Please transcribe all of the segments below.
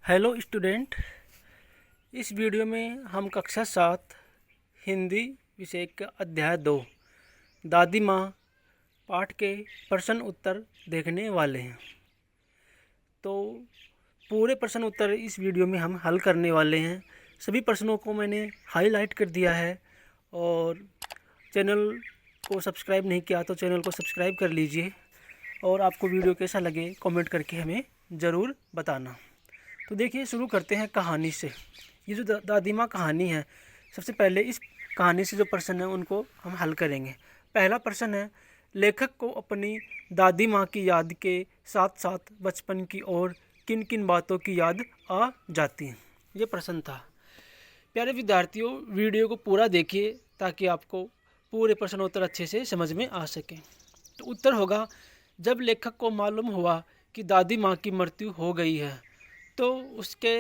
Hello student. इस video में हम कक्षा 7 हिंदी विषय का अध्याय 2 दादी माँ पाठ के प्रश्न उत्तर देखने वाले हैं। तो पूरे प्रश्न उत्तर इस वीडियो में हम हल करने वाले हैं। सभी प्रश्नों को मैंने हाईलाइट कर दिया है और चैनल को सब्सक्राइब नहीं किया तो चैनल को सब्सक्राइब कर लीजिए और आपको वीडियो कैसा लगे कमेंट करके हमें ज़रूर बताना। तो देखिए, शुरू करते हैं कहानी से। ये जो दादी माँ कहानी है, सबसे पहले इस कहानी से जो प्रश्न है उनको हम हल करेंगे। पहला प्रश्न है, लेखक को अपनी दादी माँ की याद के साथ साथ बचपन की और किन किन बातों की याद आ जाती है। ये प्रश्न था। प्यारे विद्यार्थियों, वीडियो को पूरा देखिए ताकि आपको पूरे प्रश्नोत्तर अच्छे से समझ में आ सके। तो उत्तर होगा, जब लेखक को मालूम हुआ कि दादी माँ की मृत्यु हो गई है तो उसके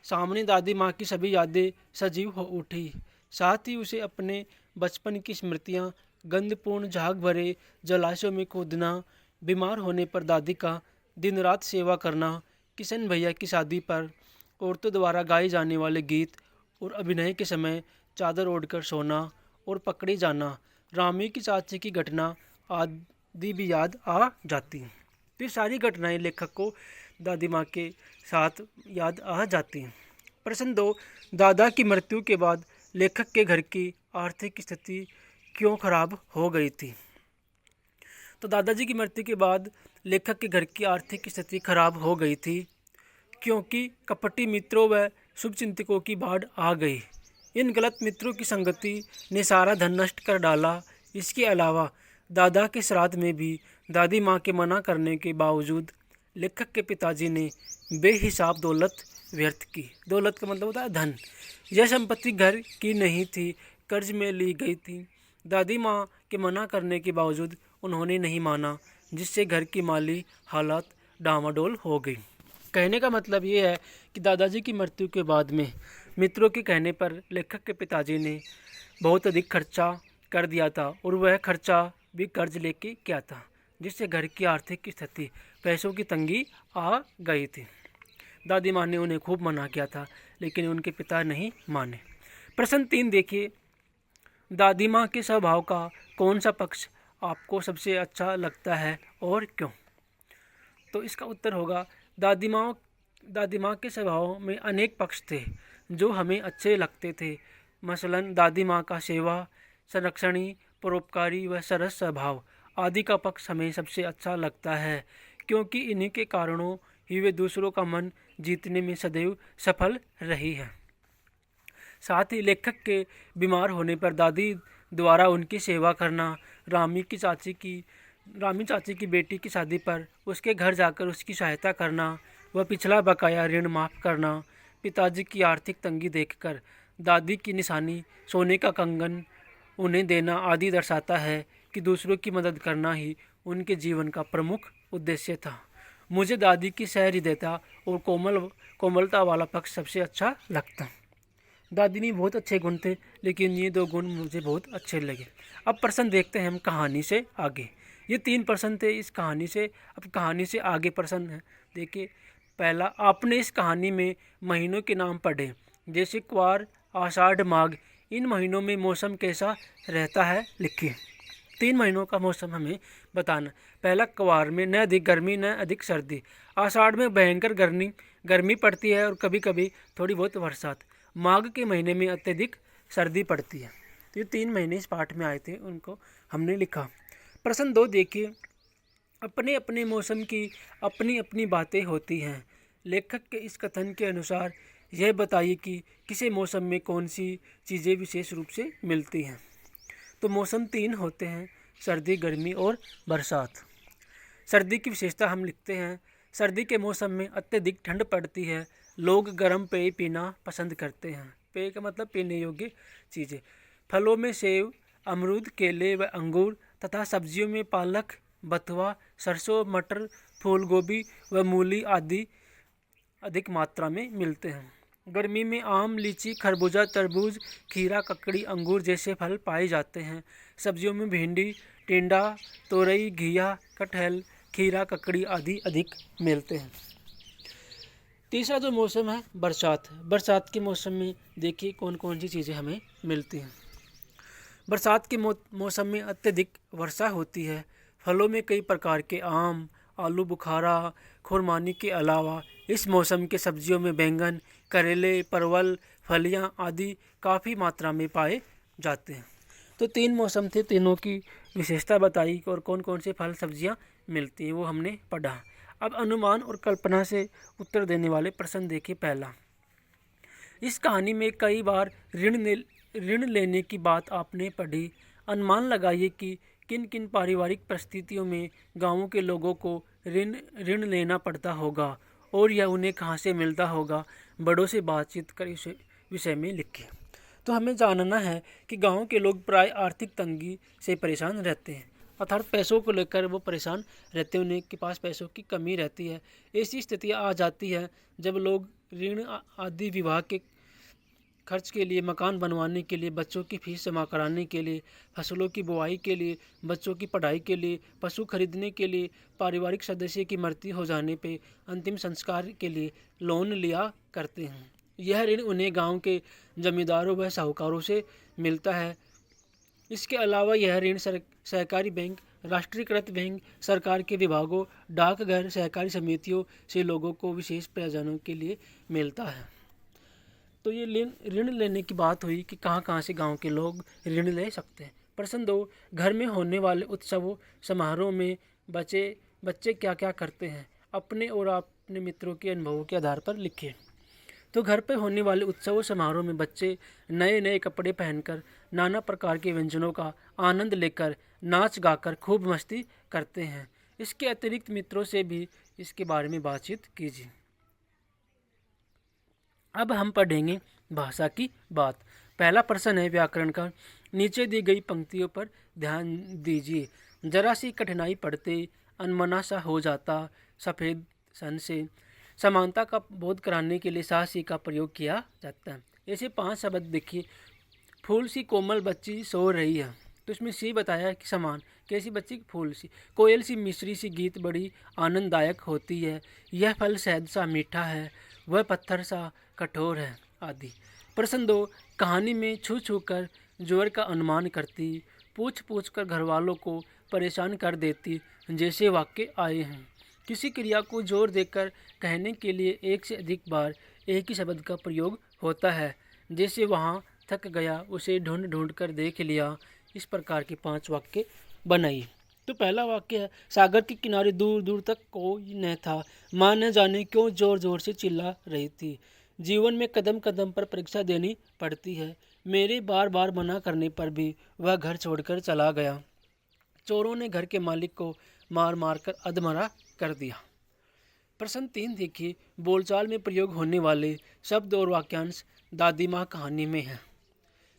सामने दादी माँ की सभी यादें सजीव हो उठी। साथ ही उसे अपने बचपन की स्मृतियाँ, गंधपूर्ण झाग भरे जलाशयों में कूदना, बीमार होने पर दादी का दिन रात सेवा करना, किशन भैया की शादी पर औरतों द्वारा गाए जाने वाले गीत और अभिनय के समय चादर ओढ़कर सोना और पकड़े जाना, रामी की चाची की घटना आदि भी याद आ जाती हैं। तो ये सारी घटनाएं लेखक को दादी माँ के साथ याद आ जाती हैं। प्रश्न 2, दादा की मृत्यु के बाद लेखक के घर की आर्थिक स्थिति क्यों खराब हो गई थी। तो दादाजी की मृत्यु के बाद लेखक के घर की आर्थिक स्थिति खराब हो गई थी क्योंकि कपटी मित्रों व शुभचिंतकों की बाढ़ आ गई। इन गलत मित्रों की संगति ने सारा धन नष्ट कर डाला। इसके अलावा दादा के श्राद्ध में भी दादी माँ के मना करने के बावजूद लेखक के पिताजी ने बेहिसाब दौलत व्यर्थ की। दौलत का मतलब होता है धन। यह संपत्ति घर की नहीं थी, कर्ज में ली गई थी। दादी माँ के मना करने के बावजूद उन्होंने नहीं माना, जिससे घर की माली हालात डामाडोल हो गई। कहने का मतलब ये है कि दादाजी की मृत्यु के बाद में मित्रों के कहने पर लेखक के पिताजी ने बहुत अधिक खर्चा कर दिया था और वह खर्चा भी कर्ज लेके किया था, जिससे घर की आर्थिक स्थिति, पैसों की तंगी आ गई थी। दादी माँ ने उन्हें खूब मना किया था लेकिन उनके पिता नहीं माने। प्रश्न 3 देखिए, दादी माँ के स्वभाव का कौन सा पक्ष आपको सबसे अच्छा लगता है और क्यों। तो इसका उत्तर होगा, दादी माँ के स्वभाव में अनेक पक्ष थे जो हमें अच्छे लगते थे। मसलन दादी माँ का सेवा, संरक्षणी, परोपकारी व सरस स्वभाव आदि का पक्ष हमें सबसे अच्छा लगता है, क्योंकि इन्हीं के कारणों ही वे दूसरों का मन जीतने में सदैव सफल रही है। साथ ही लेखक के बीमार होने पर दादी द्वारा उनकी सेवा करना, रामी चाची की बेटी की शादी पर उसके घर जाकर उसकी सहायता करना व पिछला बकाया ऋण माफ़ करना, पिताजी की आर्थिक तंगी देखकर दादी की निशानी सोने का कंगन उन्हें देना आदि दर्शाता है कि दूसरों की मदद करना ही उनके जीवन का प्रमुख उद्देश्य था। मुझे दादी की सहृदयता और कोमलता वाला पक्ष सबसे अच्छा लगता। दादी में बहुत अच्छे गुण थे लेकिन ये 2 गुण मुझे बहुत अच्छे लगे। अब प्रश्न देखते हैं हम कहानी से आगे। ये 3 प्रश्न थे इस कहानी से। अब कहानी से आगे प्रश्न है। देखिए, पहला, आपने इस कहानी में महीनों के नाम पढ़े, जैसे क्वार, आषाढ़, माघ। इन महीनों में मौसम कैसा रहता है लिखिए। 3 महीनों का मौसम हमें बताना। पहला, क्वार में न अधिक गर्मी न अधिक सर्दी। आषाढ़ में भयंकर गर्मी पड़ती है और कभी कभी थोड़ी बहुत बरसात। माघ के महीने में अत्यधिक सर्दी पड़ती है। तो ये 3 महीने इस पाठ में आए थे, उनको हमने लिखा। प्रश्न 2 देखिए, अपने अपने मौसम की अपनी अपनी बातें होती हैं। लेखक के इस कथन के अनुसार यह बताइए कि किसी मौसम में कौन सी चीज़ें विशेष रूप से मिलती हैं। तो मौसम 3 होते हैं, सर्दी, गर्मी और बरसात। सर्दी की विशेषता हम लिखते हैं, सर्दी के मौसम में अत्यधिक ठंड पड़ती है। लोग गर्म पेय पीना पसंद करते हैं। पेय का मतलब पीने योग्य चीज़ें। फलों में सेब, अमरूद, केले व अंगूर तथा सब्जियों में पालक, बथुआ, सरसों, मटर, फूल गोभी व मूली आदि अधिक मात्रा में मिलते हैं। गर्मी में आम, लीची, खरबूजा, तरबूज, खीरा, ककड़ी, अंगूर जैसे फल पाए जाते हैं। सब्जियों में भिंडी, टिंडा, तोरई, घिया, कटहल, खीरा, ककड़ी आदि अधिक मिलते हैं। तीसरा जो मौसम है बरसात। बरसात के मौसम में देखिए कौन कौन सी चीज़ें हमें मिलती हैं। बरसात के मौसम में अत्यधिक वर्षा होती है। फलों में कई प्रकार के आम, आलू बुखारा, खुरमानी के अलावा इस मौसम के सब्जियों में बैंगन, करेले, परवल, फलियां आदि काफ़ी मात्रा में पाए जाते हैं। तो 3 मौसम थे, तीनों की विशेषता बताई और कौन कौन से फल सब्जियां मिलती हैं वो हमने पढ़ा। अब अनुमान और कल्पना से उत्तर देने वाले प्रश्न देखिए। पहला, इस कहानी में कई बार ऋण लेने की बात आपने पढ़ी। अनुमान लगाइए कि किन किन पारिवारिक परिस्थितियों में गांवों के लोगों को ऋण लेना पड़ता होगा और यह उन्हें कहां से मिलता होगा। बड़ों से बातचीत कर इस विषय में लिखें। तो हमें जानना है कि गांव के लोग प्राय आर्थिक तंगी से परेशान रहते हैं, अर्थात पैसों को लेकर वो परेशान रहते हैं, उन्हें के पास पैसों की कमी रहती है। ऐसी स्थितियाँ आ जाती है जब लोग ऋण आदि विवाह के खर्च के लिए, मकान बनवाने के लिए, बच्चों की फीस जमा कराने के लिए, फसलों की बुआई के लिए, बच्चों की पढ़ाई के लिए, पशु खरीदने के लिए, पारिवारिक सदस्य की मृत्यु हो जाने पे अंतिम संस्कार के लिए लोन लिया करते हैं। यह ऋण उन्हें गांव के जमींदारों व साहूकारों से मिलता है। इसके अलावा यह ऋण सहकारी बैंक, राष्ट्रीयकृत बैंक, सरकार के विभागों, डाकघर, सहकारी समितियों से लोगों को विशेष प्रयोजनों के लिए मिलता है। तो ये ऋण लेने की बात हुई कि कहाँ कहाँ से गांव के लोग ऋण ले सकते हैं। प्रश्न 2, घर में होने वाले उत्सवों समारोह में बच्चे क्या क्या करते हैं। अपने और अपने मित्रों के अनुभवों के आधार पर लिखिए। तो घर पे होने वाले उत्सव समारोह में बच्चे नए नए कपड़े पहनकर, नाना प्रकार के व्यंजनों का आनंद लेकर, नाच गाकर खूब मस्ती करते हैं। इसके अतिरिक्त मित्रों से भी इसके बारे में बातचीत कीजिए। अब हम पढ़ेंगे भाषा की बात। पहला प्रश्न है व्याकरण का। नीचे दी गई पंक्तियों पर ध्यान दीजिए। जरा सी कठिनाई पड़ते अनमना सा हो जाता, सफ़ेद सन से समानता का बोध कराने के लिए सा सी का प्रयोग किया जाता है। ऐसे 5 शब्द देखिए। फूल सी कोमल बच्ची सो रही है, तो इसमें सी बताया कि समान। कैसी बच्ची? फूल सी। कोयल सी मिश्री सी गीत बड़ी आनंददायक होती है। यह फल शहद सा मीठा है, वह पत्थर सा कठोर है आदि। प्रश्न 2, कहानी में छू छू कर जोर का अनुमान करती, पूछ पूछ कर घर वालों को परेशान कर देती जैसे वाक्य आए हैं। किसी क्रिया को जोर देकर कहने के लिए एक से अधिक बार एक ही शब्द का प्रयोग होता है, जैसे वहाँ थक गया, उसे ढूंढ ढूंढ कर देख लिया। इस प्रकार के 5 वाक्य बनाइए। तो पहला वाक्य है, सागर के किनारे दूर दूर तक कोई न था, माँ न जाने क्यों जोर जोर से चिल्ला रही थी। जीवन में कदम कदम पर परीक्षा देनी पड़ती है, मेरे बार बार मना करने पर भी वह घर छोड़कर चला गया। चोरों ने घर के मालिक को मार मार कर अधमरा कर दिया। प्रश्न 3 देखिए। बोलचाल में प्रयोग होने वाले शब्द और वाक्यांश दादी माँ कहानी में हैं।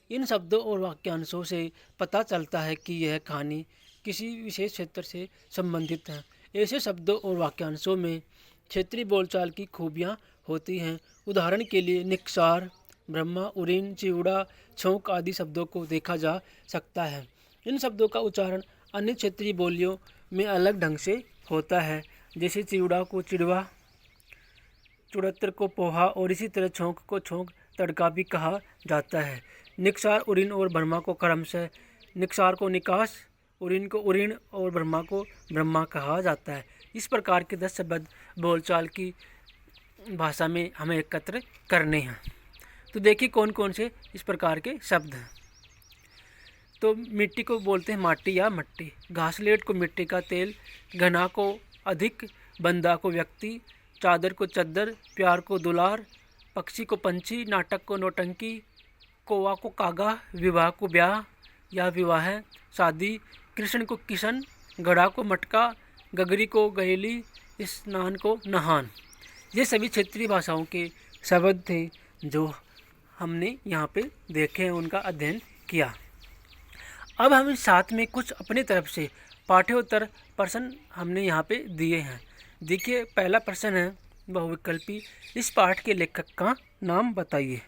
इन शब्दों और वाक्यांशों से पता चलता है कि यह कहानी किसी विशेष क्षेत्र से संबंधित है। ऐसे शब्दों और वाक्यांशों में क्षेत्रीय बोलचाल की खूबियाँ होती हैं। उदाहरण के लिए निकसार, ब्रह्मा, उरीन, चिवड़ा, छौंक आदि शब्दों को देखा जा सकता है। इन शब्दों का उच्चारण अन्य क्षेत्रीय बोलियों में अलग ढंग से होता है, जैसे चिवड़ा को चिड़वा, चुड़त्र को पोहा और इसी तरह छौंक को छौंक तड़का भी कहा जाता है। निकसार, उरीन और ब्रह्मा को क्रमशः निकसार को निकास, उरीन को उरीन और ब्रह्मा को ब्रह्मा कहा जाता है। इस प्रकार के 10 शब्द बोलचाल की भाषा में हमें एकत्र करने हैं। तो देखिए कौन कौन से इस प्रकार के शब्द हैं। तो मिट्टी को बोलते हैं माटी या मट्टी, घासलेट को मिट्टी का तेल, घना को अधिक, बंदा को व्यक्ति, चादर को चद्दर, प्यार को दुलार, पक्षी को पंछी, नाटक को नौटंकी, कौवा को कागा, विवाह को ब्याह या विवाह, शादी, कृष्ण को किशन, घड़ा को मटका, गगरी को गहेली, स्नान को नहान। ये सभी क्षेत्रीय भाषाओं के शब्द थे जो हमने यहाँ पे देखे हैं, उनका अध्ययन किया। अब हम साथ में कुछ अपनी तरफ से पाठ्योत्तर प्रश्न हमने यहाँ पे दिए हैं। देखिए पहला प्रश्न है बहुविकल्पी, इस पाठ के लेखक का नाम बताइए।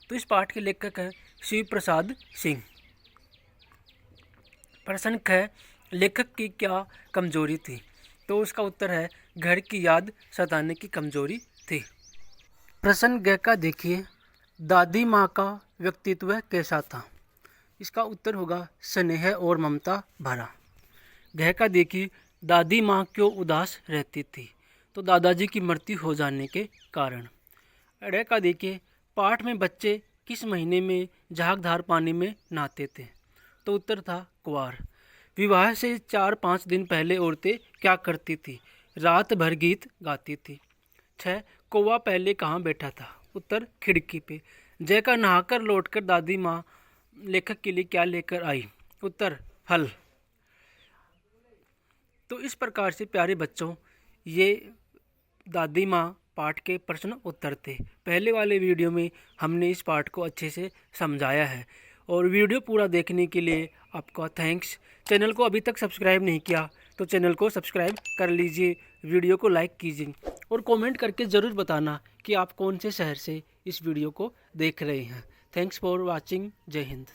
तो इस पाठ के लेखक हैं शिव प्रसाद सिंह। प्रश्न है लेखक की क्या कमजोरी थी। तो उसका उत्तर है घर की याद सताने की कमजोरी थी। प्रश्न ग का देखिए, दादी माँ का व्यक्तित्व कैसा था। इसका उत्तर होगा स्नेह और ममता भरा। घ का देखिए, दादी माँ क्यों उदास रहती थी, तो दादाजी की मृत्यु हो जाने के कारण। ड़ का देखिए, पाठ में बच्चे किस महीने में झागधार पानी में नहाते थे, तो उत्तर था कुवार। विवाह से 4-5 दिन पहले औरतें क्या करती थी, रात भर गीत गाती थी। 6 कौवा पहले कहाँ बैठा था, उत्तर खिड़की पे। जय का नहाकर लौटकर दादी माँ लेखक के लिए क्या लेकर आई, उत्तर फल। तो इस प्रकार से प्यारे बच्चों, ये दादी माँ पाठ के प्रश्न उत्तर थे। पहले वाले वीडियो में हमने इस पाठ को अच्छे से समझाया है, और वीडियो पूरा देखने के लिए आपका थैंक्स। चैनल को अभी तक सब्सक्राइब नहीं किया तो चैनल को सब्सक्राइब कर लीजिए, वीडियो को लाइक कीजिए और कमेंट करके ज़रूर बताना कि आप कौन से शहर से इस वीडियो को देख रहे हैं। Thanks for watching. जय हिंद।